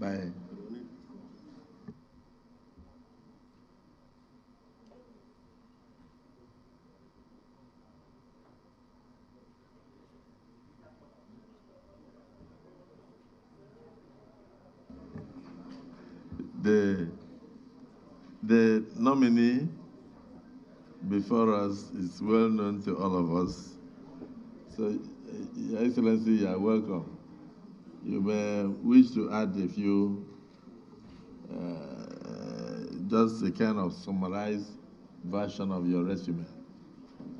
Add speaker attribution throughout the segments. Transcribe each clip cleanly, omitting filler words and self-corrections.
Speaker 1: by the nominee before us is well known to all of us. So, Your Excellency, you are welcome. You may wish to add a few, just a kind of summarized version of your resume,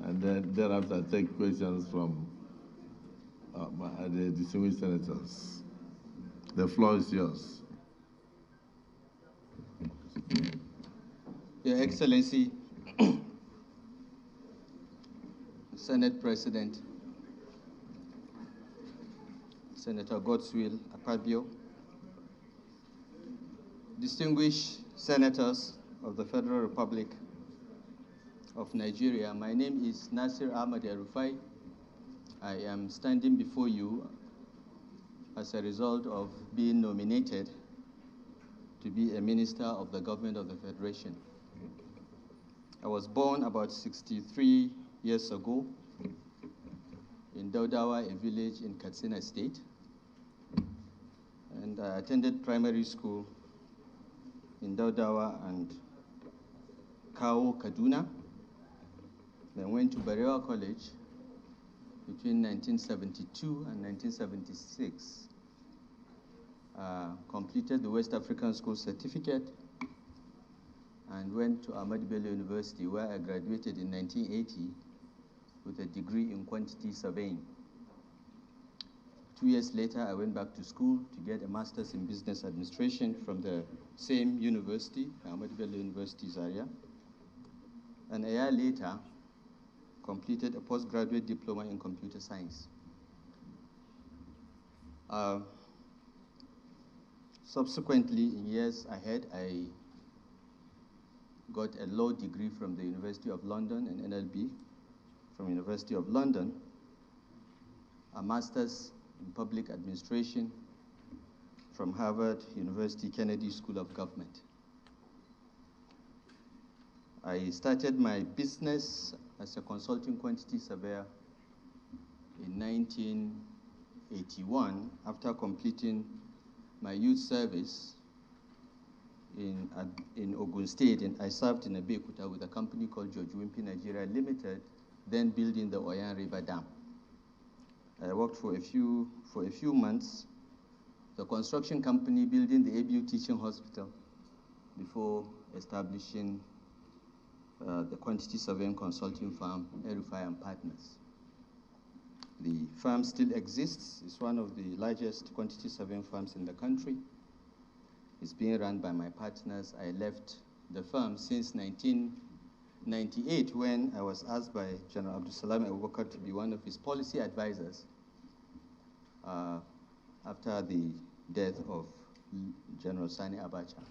Speaker 1: and then thereafter take questions from the distinguished senators. The floor is yours.
Speaker 2: Your Excellency, Senate President, Senator Godswill Akpabio, distinguished senators of the Federal Republic of Nigeria, my name is Nasir Ahmad el-Rufai. I am standing before you as a result of being nominated to be a minister of the government of the Federation. I was born about 63 years ago in Daudawa, a village in Katsina State. And I attended primary school in Daudawa and Kao, Kaduna. Then went to Barewa College between 1972 and 1976. Completed the West African School Certificate and went to Ahmadu Bello University, where I graduated in 1980 with a degree in quantity surveying. 2 years later, I went back to school to get a master's in business administration from the same university, Ahmadu Bello University, Zaria. And a year later, completed a postgraduate diploma in computer science. Subsequently, in years ahead, I got a law degree from the University of London and NLB from University of London, a master's in public administration from Harvard University Kennedy School of Government. I started my business as a consulting quantity surveyor in 1981 after completing my youth service in Ogun State, and I served in Abeokuta with a company called George Wimpy Nigeria Limited, then building the Oyan River Dam. I worked for a few months, the construction company building the ABU Teaching Hospital before establishing the quantity surveying consulting firm, el-rufai and Partners. The firm still exists. It's one of the largest quantity surveying firms in the country. It's being run by my partners. I left the firm since 1998 when I was asked by General Abdulsalam Abubakar to be one of his policy advisors after the death of General Sani Abacha.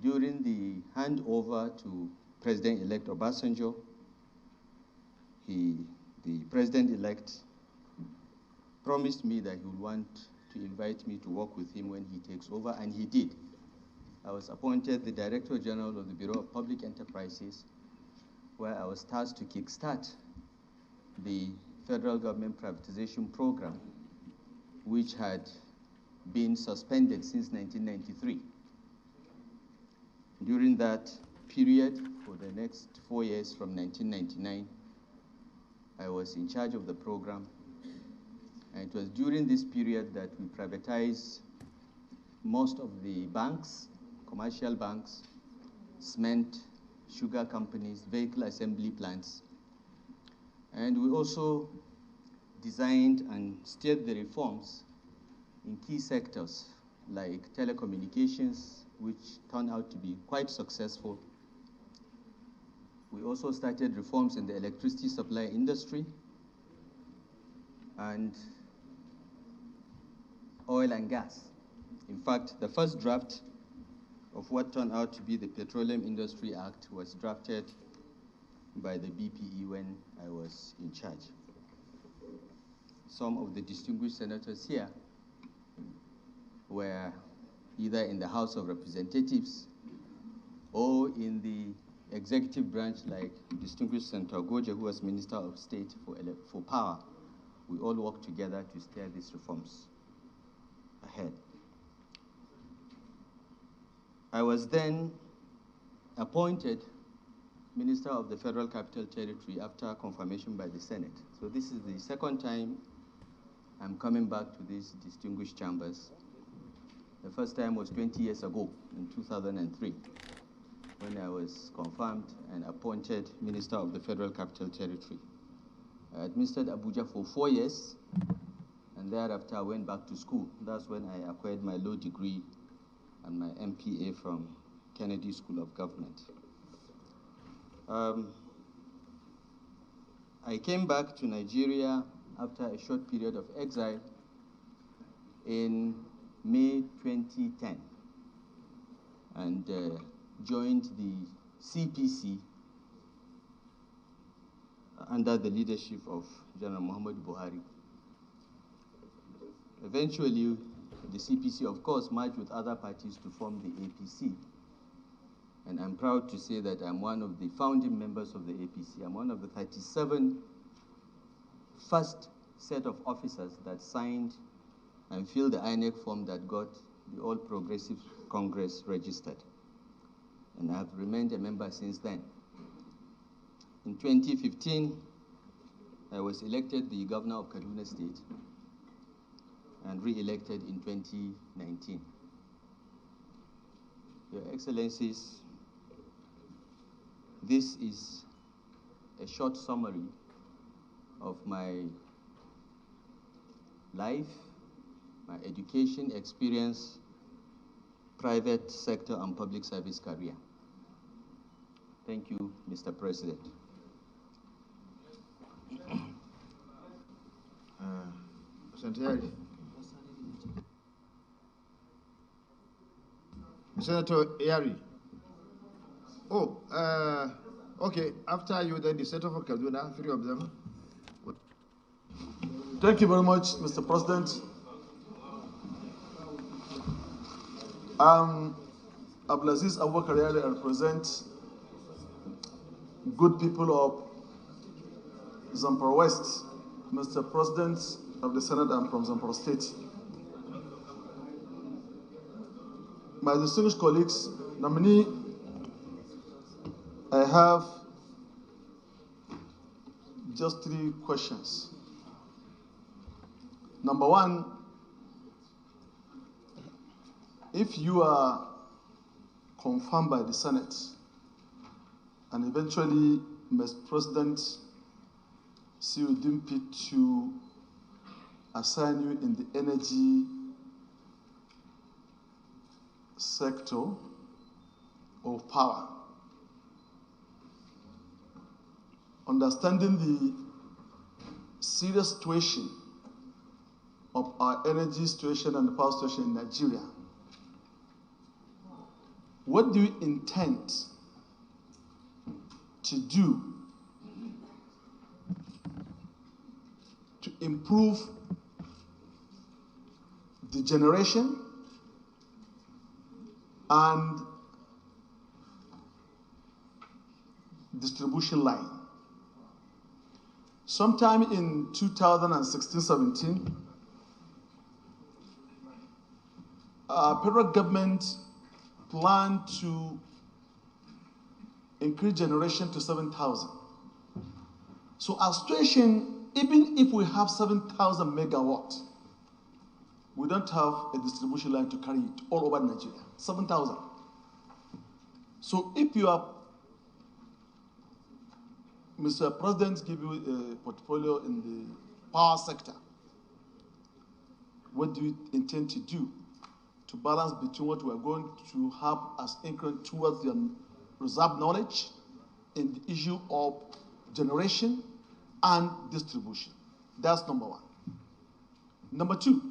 Speaker 2: During the handover to President-elect Obasanjo, the President-elect promised me that he would want to invite me to work with him when he takes over, and he did. I was appointed the Director General of the Bureau of Public Enterprises, where I was tasked to kickstart the federal government privatization program, which had been suspended since 1993. During that period, for the next 4 years from 1999, I was in charge of the program. And it was during this period that we privatized most of the banks, commercial banks, cement, sugar companies, vehicle assembly plants. And we also designed and steered the reforms in key sectors like telecommunications, which turned out to be quite successful. We also started reforms in the electricity supply industry and oil and gas. In fact, the first draft of what turned out to be the Petroleum Industry Act was drafted by the BPE when I was in charge. Some of the distinguished senators here were either in the House of Representatives or in the executive branch, like distinguished Senator Goje, who was Minister of State for Power. We all worked together to steer these reforms ahead. I was then appointed Minister of the Federal Capital Territory after confirmation by the Senate. So this is the second time I'm coming back to these distinguished chambers. The first time was 20 years ago, in 2003, when I was confirmed and appointed Minister of the Federal Capital Territory. I administered Abuja for 4 years, and thereafter I went back to school. That's when I acquired my law degree and my MPA from Kennedy School of Government. I came back to Nigeria after a short period of exile in May 2010 and joined the CPC under the leadership of General Muhammadu Buhari. Eventually, the CPC, of course, merged with other parties to form the APC. And I'm proud to say that I'm one of the founding members of the APC. I'm one of the 37 first set of officers that signed and filled the INEC form that got the All Progressive Congress registered. And I have remained a member since then. In 2015, I was elected the governor of Kaduna State and re-elected in 2019. Your Excellencies, this is a short summary of my life, my education experience, private sector and public service career. Thank you, Mr. President.
Speaker 3: Senator Yari. Oh, okay. After you, then the Senator for Kaduna, 3 of them.
Speaker 4: Thank you very much, Mr. President. Abdulaziz Abubakar Yari, I represent good people of Zamfara West. Mr. President of the Senate, I'm from Zamfara State. My distinguished colleagues, nominee, I have just 3 questions. Number 1, if you are confirmed by the Senate and eventually Mr. President see you deem fit to assign you in the energy sector of power, understanding the serious situation of our energy situation and the power situation in Nigeria, what do you intend to do to improve the generation and distribution line? Sometime in 2016-17, federal government planned to increase generation to 7,000. So our situation, even if we have 7,000 megawatts, we don't have a distribution line to carry it all over Nigeria. 7,000. So if you are, Mr. President give you a portfolio in the power sector, what do you intend to do to balance between what we are going to have as increment towards the reserve knowledge in the issue of generation and distribution? That's number 1. Number 2,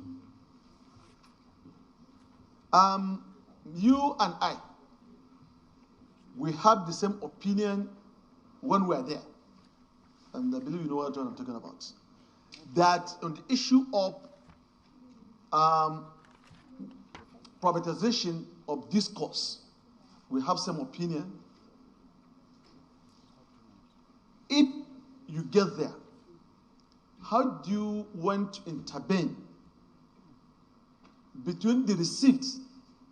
Speaker 4: you and I, we have the same opinion when we are there. And I believe you know what I'm talking about. That on the issue of privatization of discourse. We have some opinion. If you get there, how do you want to intervene between the receipt,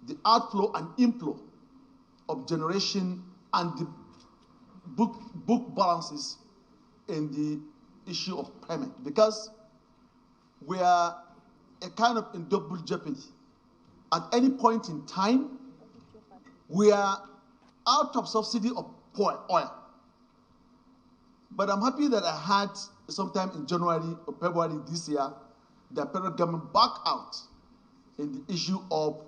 Speaker 4: the outflow and inflow of generation and the book balances in the issue of payment? Because we are a kind of in double jeopardy. At any point in time, we are out of subsidy of oil. But I'm happy that I had sometime in January or February this year, the federal government back out in the issue of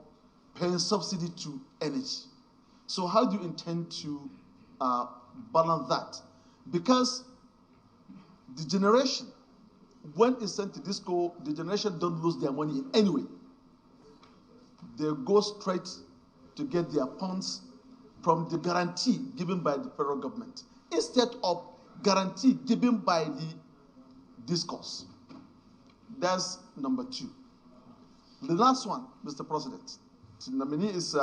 Speaker 4: paying subsidy to energy. So how do you intend to balance that? Because the generation, when it's sent to disco, the generation don't lose their money in any way. They go straight to get their funds from the guarantee given by the federal government, instead of guarantee given by the discourse. That's number two. The last one, Mr. President, the nominee is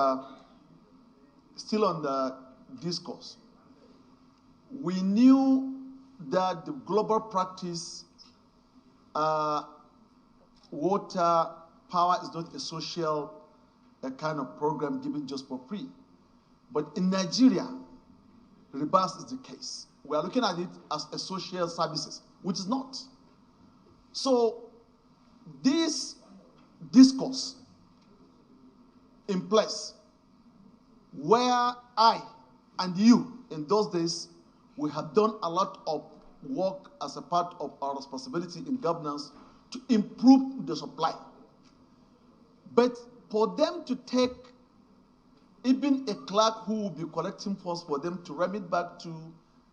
Speaker 4: still on the discourse. We knew that the global practice, water, power is not a social kind of program given just for free. But in Nigeria, reverse is the case. We are looking at it as a social services, which is not. So this discourse in place, where I and you in those days, we have done a lot of work as a part of our responsibility in governance to improve the supply. But for them to take even a clerk who will be collecting funds for them to remit back to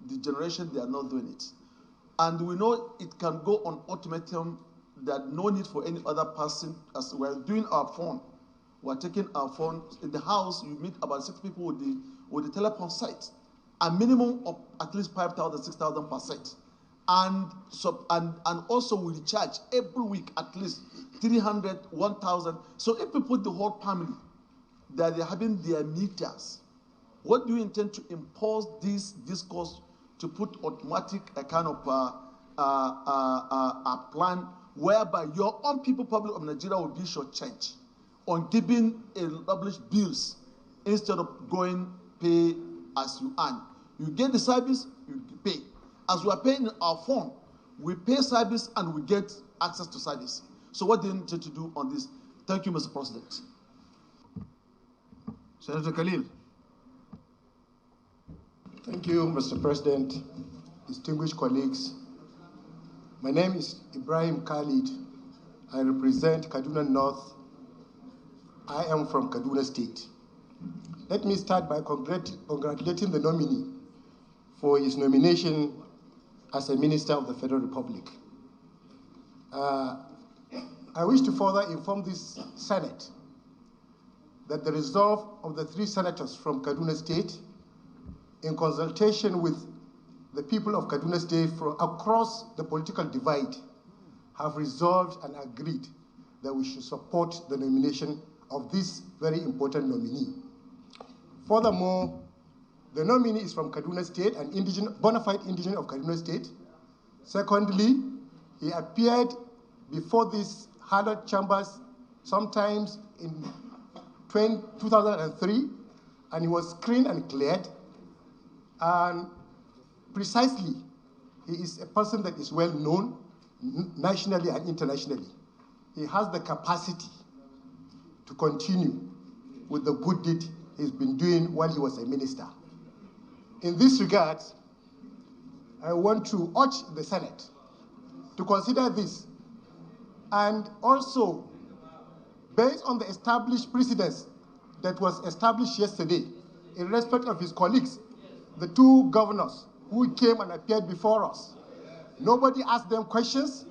Speaker 4: the generation, they are not doing it. And we know it can go on ultimatum that no need for any other person. As we're doing our phone, we're taking our phone in the house, you meet about 6 people with the telephone site, a minimum of at least 5,000, 6,000 per set. And also we recharge every week at least 300, 1,000. So if we put the whole family that they're having their meters, what do you intend to impose this discourse to put automatic a kind of a plan whereby your own people, public of Nigeria, will be shortchanged on giving established bills instead of going pay as you earn. You get the service, you pay. As we are paying our phone, we pay service and we get access to service. So what do you intend to do on this? Thank you, Mr. President.
Speaker 3: Senator Khalil.
Speaker 5: Thank you, Mr. President, distinguished colleagues. My name is Ibrahim Khalid. I represent Kaduna North. I am from Kaduna State. Let me start by congratulating the nominee for his nomination as a Minister of the Federal Republic. I wish to further inform this Senate that the resolve of the 3 senators from Kaduna State, in consultation with the people of Kaduna State from across the political divide, have resolved and agreed that we should support the nomination of this very important nominee. Furthermore, the nominee is from Kaduna State, an bona fide indigenous of Kaduna State. Secondly, he appeared before these hallowed chambers sometimes in 2003, and he was screened and cleared. And precisely, he is a person that is well known nationally and internationally. He has the capacity to continue with the good deed he's been doing while he was a minister. In this regard, I want to urge the Senate to consider this, and also, based on the established precedents that was established yesterday, in respect of his colleagues, the 2 governors who came and appeared before us. Nobody asked them questions.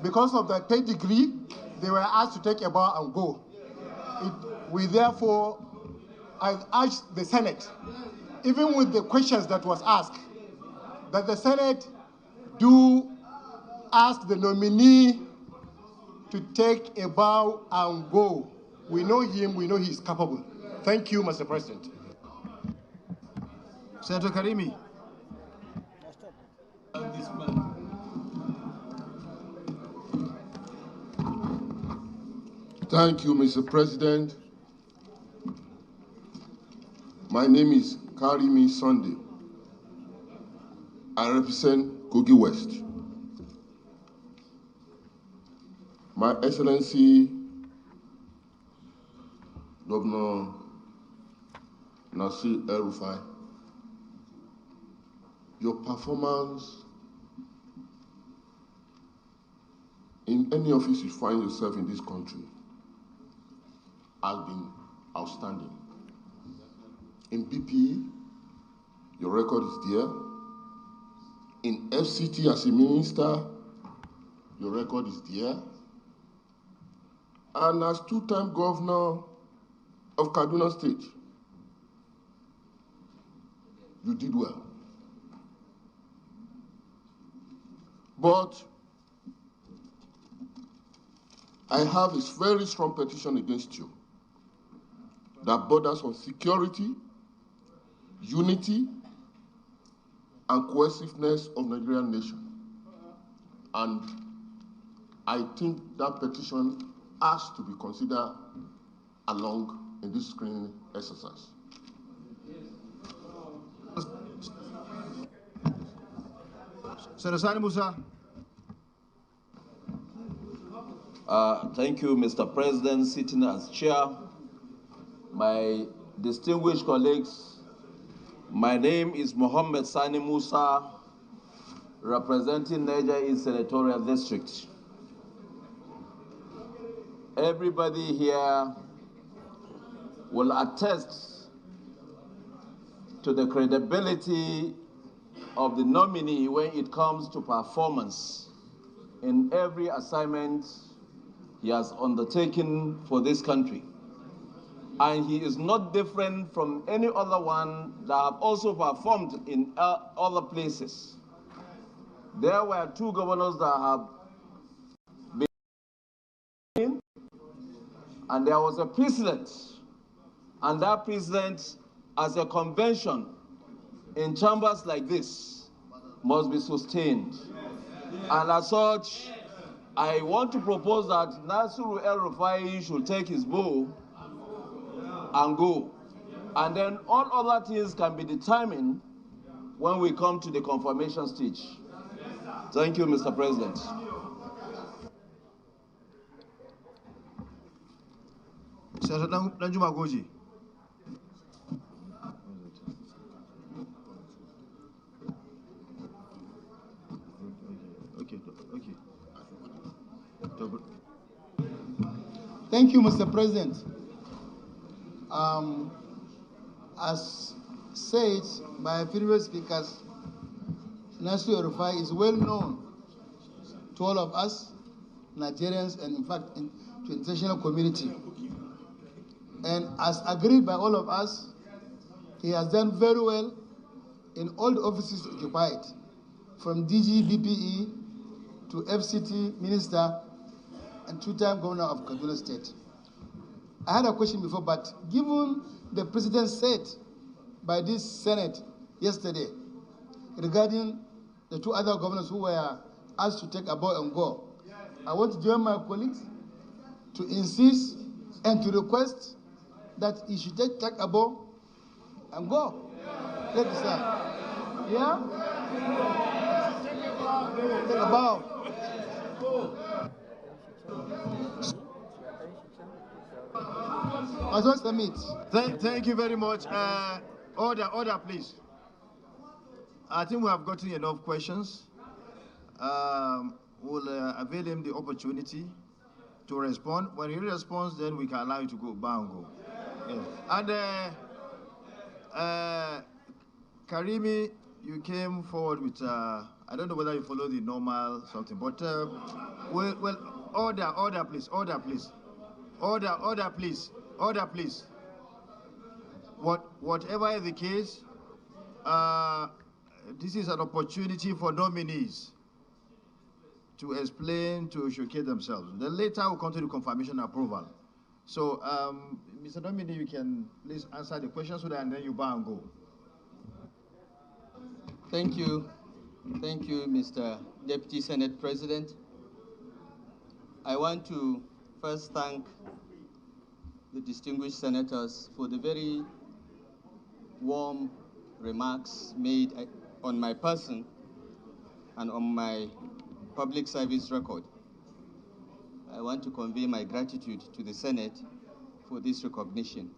Speaker 5: Because of their pedigree, they were asked to take a bow and go. We therefore, I urge the Senate, even with the questions that was asked, that the Senate do ask the nominee to take a bow and go. We know him, we know he is capable. Thank you, Mr. President.
Speaker 3: Senator Karimi.
Speaker 6: Thank you, Mr. President. My name is Karimi Sunday. I represent Kogi West. My Excellency, Governor Nasir el-Rufai, your performance in any office you find yourself in this country has been outstanding. In BPE, your record is there. In FCT as a minister, your record is there. And as two-time governor of Kaduna State, you did well. But I have a very strong petition against you that borders on security, unity, and cohesiveness of Nigerian nation. And I think that petition has to be considered along in this screening exercise.
Speaker 3: Senator Sani Musa.
Speaker 1: Thank you, Mr. President, sitting as chair. My distinguished colleagues, my name is Mohammed Sani Musa, representing Niger East Senatorial District. Everybody here will attest to the credibility of the nominee when it comes to performance in every assignment he has undertaken for this country. And he is not different from any other one that have also performed in other places. There were two governors that have been, and there was a precedent, and that precedent, as a convention in chambers like this, must be sustained. And as such, I want to propose that Nasir el-Rufai should take his bow and go. And then all other things can be determined when we come to the confirmation stage. Thank you, Mr. President.
Speaker 3: Senator Danjuma Goji. Okay.
Speaker 7: Thank you, Mr. President. As said by previous speakers, Nasir el-Rufai is well known to all of us, Nigerians, and in fact to the international community. And as agreed by all of us, he has done very well in all the offices occupied, from DG BPE to FCT Minister and two-time Governor of Kaduna State. I had a question before, but given the President said by this Senate yesterday regarding the two other governors who were asked to take a bow and go, I want to join my colleagues to insist and to request that he should take a bow and go. Let us say, yeah? Take a bow. I don't submit.
Speaker 3: Thank you very much. Order, please. I think we have gotten enough questions. We'll avail him the opportunity to respond. When he responds, then we can allow you to go bow and go. Yeah. And Karimi, you came forward with, I don't know whether you follow the normal something, but well, order, please. Order, please. Whatever is the case, this is an opportunity for nominees to explain, to showcase themselves. Then later we'll come to the confirmation approval. So, Mr. Dominic, you can please answer the question so that and then you bow and go.
Speaker 2: Thank you. Thank you, Mr. Deputy Senate President. I want to first thank the distinguished senators for the very warm remarks made on my person and on my public service record. I want to convey my gratitude to the Senate for this recognition.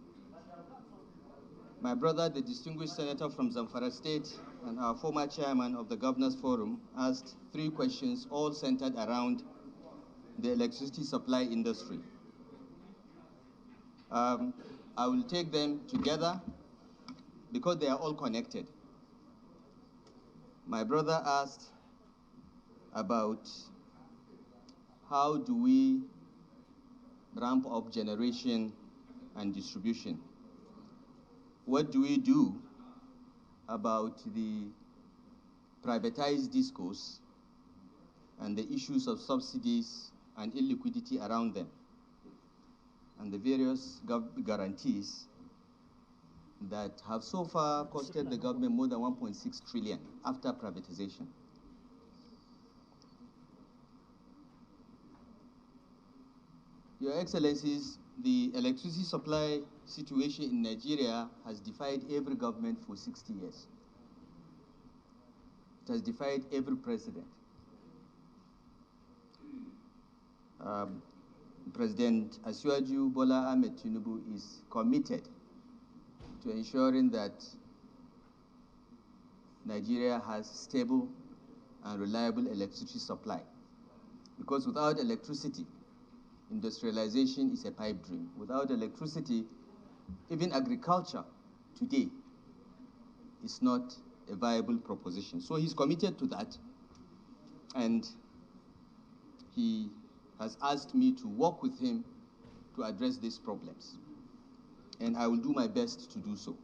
Speaker 2: My brother, the distinguished senator from Zamfara State and our former chairman of the Governors Forum, asked 3 questions, all centered around the electricity supply industry. I will take them together because they are all connected. My brother asked about how do we ramp up generation and distribution? What do we do about the privatized discourse and the issues of subsidies and illiquidity around them, and the various guarantees that have so far costed the government more than 1.6 trillion after privatization? Your Excellencies, the electricity supply situation in Nigeria has defied every government for 60 years. It has defied every president. President Asiwaju Bola Ahmed Tinubu is committed to ensuring that Nigeria has stable and reliable electricity supply. Because without electricity, industrialization is a pipe dream. Without electricity, even agriculture today is not a viable proposition. So he's committed to that, and he has asked me to work with him to address these problems. And I will do my best to do so.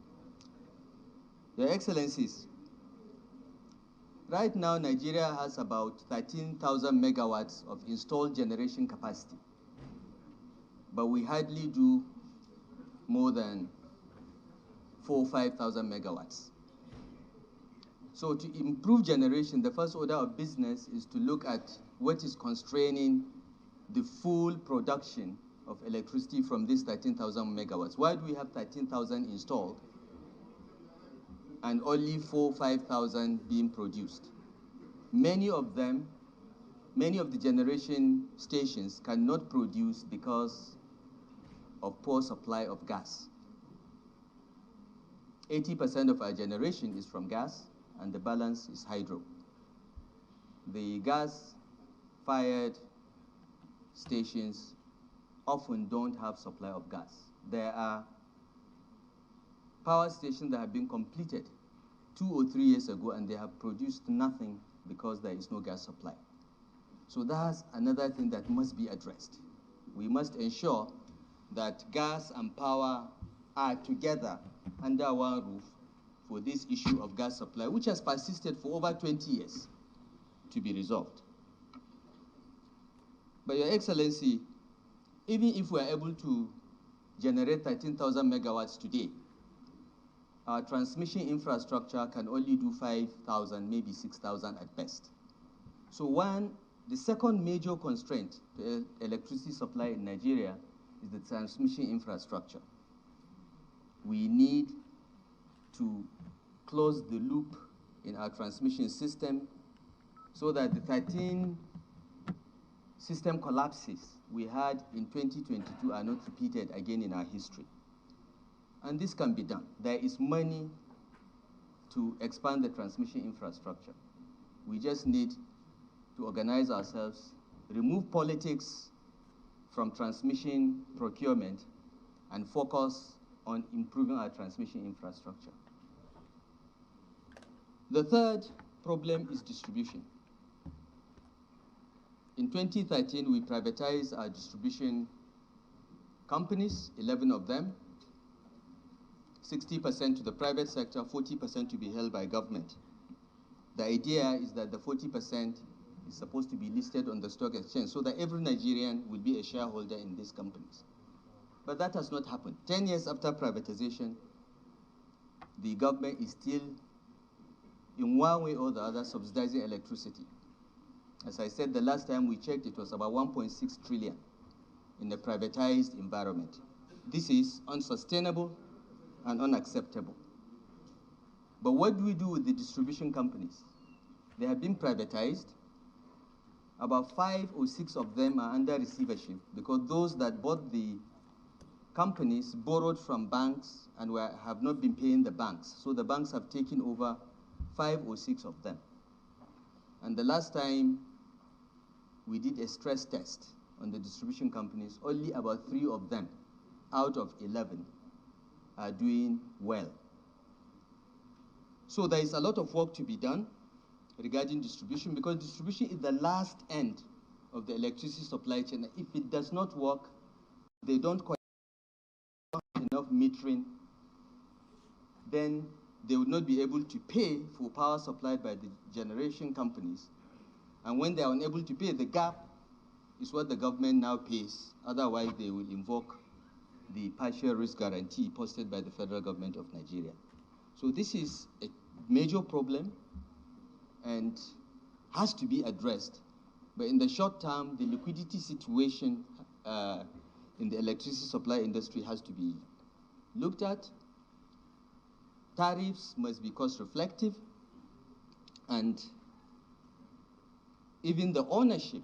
Speaker 2: Your Excellencies, right now Nigeria has about 13,000 megawatts of installed generation capacity, but we hardly do more than 4,000 or 5,000 megawatts. So to improve generation, the first order of business is to look at what is constraining the full production of electricity from these 13,000 megawatts. Why do we have 13,000 installed and only 4,000 or 5,000 being produced? Many of the generation stations cannot produce because of poor supply of gas. 80% of our generation is from gas, and the balance is hydro. The gas-fired stations often don't have supply of gas. There are power stations that have been completed 2 or 3 years ago, and they have produced nothing because there is no gas supply. So that's another thing that must be addressed. We must ensure that gas and power are together under one roof for this issue of gas supply, which has persisted for over 20 years, to be resolved. But Your Excellency, even if we are able to generate 13,000 megawatts today, our transmission infrastructure can only do 5,000, maybe 6,000 at best. So the second major constraint to electricity supply in Nigeria is the transmission infrastructure. We need to close the loop in our transmission system so that the 13 system collapses we had in 2022 are not repeated again in our history. And this can be done. There is money to expand the transmission infrastructure. We just need to organize ourselves, remove politics from transmission procurement, and focus on improving our transmission infrastructure. The third problem is distribution. In 2013, we privatized our distribution companies, 11 of them, 60% to the private sector, 40% to be held by government. The idea is that the 40% is supposed to be listed on the stock exchange so that every Nigerian will be a shareholder in these companies. But that has not happened. 10 years after privatization, the government is still, in one way or the other, subsidizing electricity. As I said, the last time we checked, it was about 1.6 trillion in a privatized environment. This is unsustainable and unacceptable. But what do we do with the distribution companies? They have been privatized. About 5 or 6 of them are under receivership because those that bought the companies borrowed from banks and have not been paying the banks. So the banks have taken over 5 or 6 of them. And the last time we did a stress test on the distribution companies, only about 3 of them out of 11 are doing well. So there is a lot of work to be done regarding distribution, because distribution is the last end of the electricity supply chain. If it does not work, they don't enough metering, then they would not be able to pay for power supplied by the generation companies. And when they are unable to pay, the gap is what the government now pays. Otherwise, they will invoke the partial risk guarantee posted by the federal government of Nigeria. So this is a major problem and has to be addressed. But in the short term, the liquidity situation in the electricity supply industry has to be looked at. Tariffs must be cost reflective, and even the ownership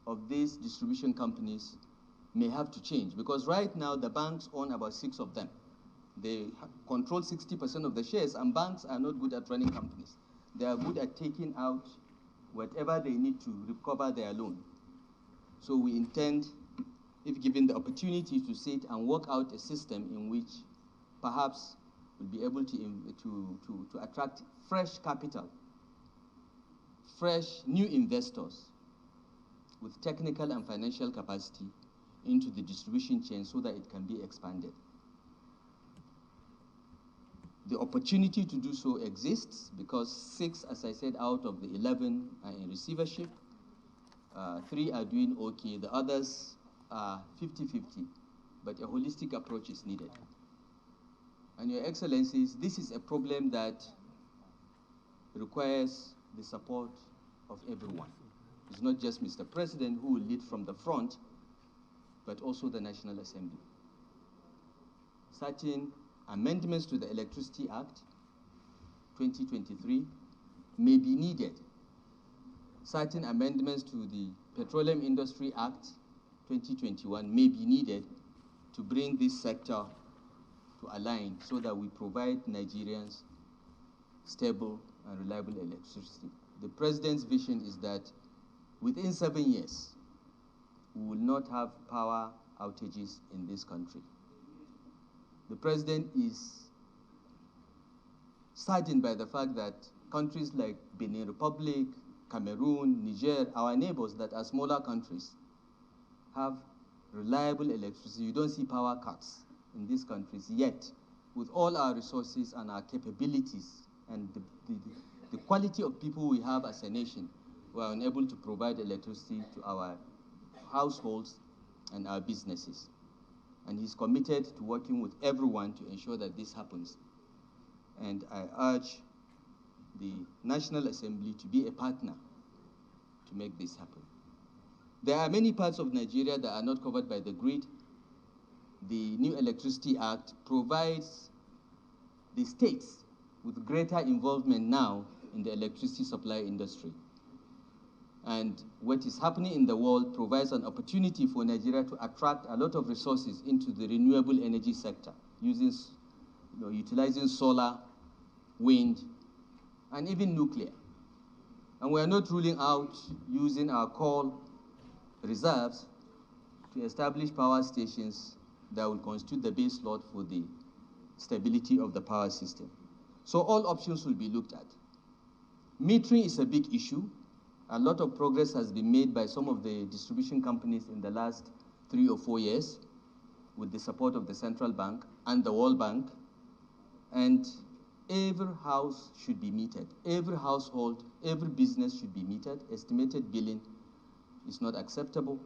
Speaker 2: of these distribution companies may have to change, because right now the banks own about 6 of them. They control 60% of the shares, and banks are not good at running companies. They are good at taking out whatever they need to recover their loan. So we intend, if given the opportunity, to sit and work out a system in which perhaps we'll be able to attract fresh capital, fresh new investors with technical and financial capacity into the distribution chain so that it can be expanded. The opportunity to do so exists because 6, as I said, out of the 11 are in receivership. 3 are doing okay. The others are 50-50, but a holistic approach is needed. And Your Excellencies, this is a problem that requires the support of everyone. It's not just Mr. President who will lead from the front, but also the National Assembly. Certain amendments to the Electricity Act 2023 may be needed. Certain amendments to the Petroleum Industry Act 2021 may be needed to bring this sector to align so that we provide Nigerians stable and reliable electricity. The President's vision is that within 7 years, we will not have power outages in this country. The President is saddened by the fact that countries like Benin Republic, Cameroon, Niger, our neighbors that are smaller countries, have reliable electricity. You don't see power cuts in these countries, yet with all our resources and our capabilities and the quality of people we have as a nation, we are unable to provide electricity to our households and our businesses. And he's committed to working with everyone to ensure that this happens. And I urge the National Assembly to be a partner to make this happen. There are many parts of Nigeria that are not covered by the grid. The new Electricity Act provides the states with greater involvement now in the electricity supply industry. And what is happening in the world provides an opportunity for Nigeria to attract a lot of resources into the renewable energy sector, utilizing solar, wind, and even nuclear. And we are not ruling out using our coal reserves to establish power stations that will constitute the base load for the stability of the power system. So all options will be looked at. Metering is a big issue. A lot of progress has been made by some of the distribution companies in the last 3 or 4 years with the support of the Central Bank and the World Bank. And every house should be metered. Every household, every business should be metered. Estimated billing is not acceptable.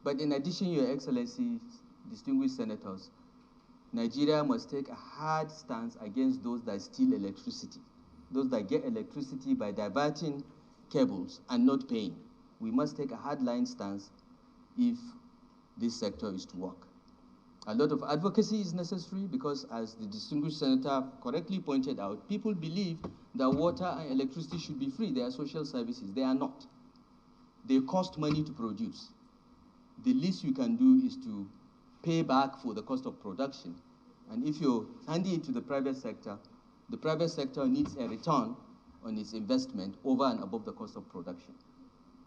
Speaker 2: But in addition, Your Excellency, distinguished senators, Nigeria must take a hard stance against those that steal electricity, those that get electricity by diverting cables and not paying. We must take a hardline stance if this sector is to work. A lot of advocacy is necessary because, as the distinguished senator correctly pointed out, people believe that water and electricity should be free. They are social services. They are not. They cost money to produce. The least you can do is to pay back for the cost of production. And if you're handing it to the private sector needs a return on its investment over and above the cost of production.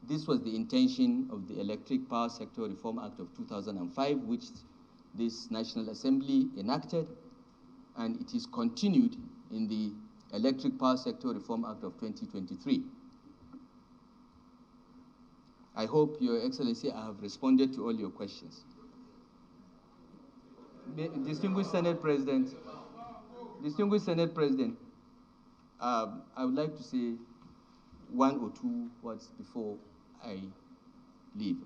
Speaker 2: This was the intention of the Electric Power Sector Reform Act of 2005, which this National Assembly enacted, and it is continued in the Electric Power Sector Reform Act of 2023. I hope, Your Excellency, I have responded to all your questions. Distinguished Senate President, I would like to say one or two words before I leave.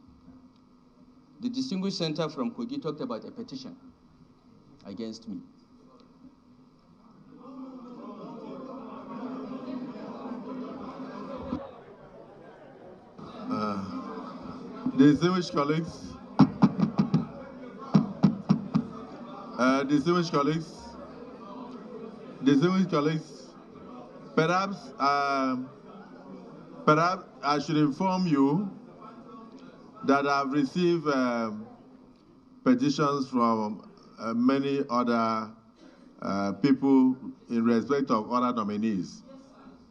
Speaker 2: The distinguished senator from Kogi talked about a petition against me.
Speaker 1: Distinguished colleagues, perhaps I should inform you that I've received petitions from many other people in respect of other nominees.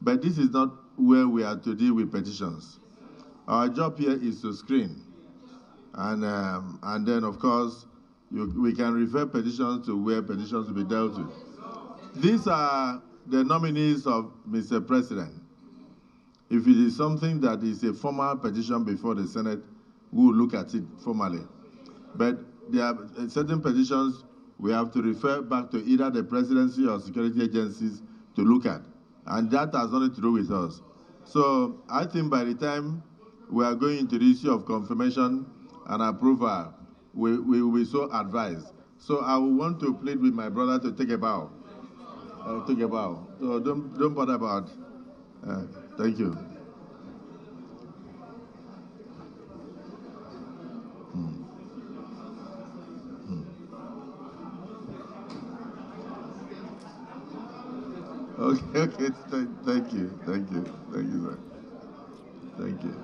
Speaker 1: But this is not where we are to deal with petitions. Our job here is to screen. And then, of course, we can refer petitions to where petitions will be dealt with. These are the nominees of Mr. President. If it is something that is a formal petition before the Senate, we will look at it formally. But there are certain petitions we have to refer back to either the presidency or security agencies to look at. And that has nothing to do with us. So I think by the time we are going into the issue of confirmation and approval, we will be so advised. So I will want to plead with my brother to take a bow. So don't bother about. Thank you. Okay, thank you, sir. Thank you.